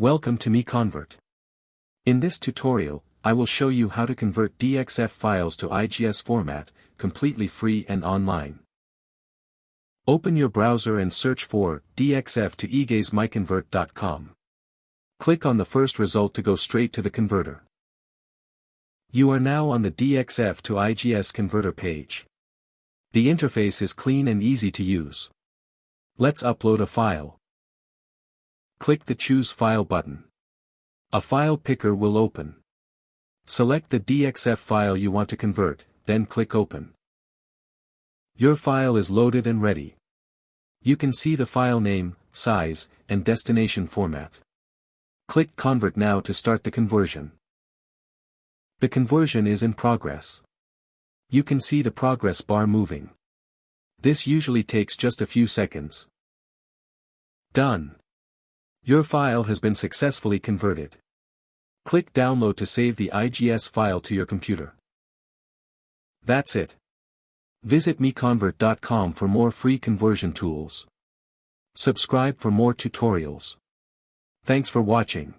Welcome to MiConvert. In this tutorial, I will show you how to convert DXF files to IGES format, completely free and online. Open your browser and search for DXF to IGES MiConvert.com. Click on the first result to go straight to the converter. You are now on the DXF to IGES converter page. The interface is clean and easy to use. Let's upload a file. Click the Choose File button. A file picker will open. Select the DXF file you want to convert, then click Open. Your file is loaded and ready. You can see the file name, size, and destination format. Click Convert now to start the conversion. The conversion is in progress. You can see the progress bar moving. This usually takes just a few seconds. Done. Your file has been successfully converted. Click Download to save the IGES file to your computer. That's it. Visit MiConvert.com for more free conversion tools. Subscribe for more tutorials. Thanks for watching.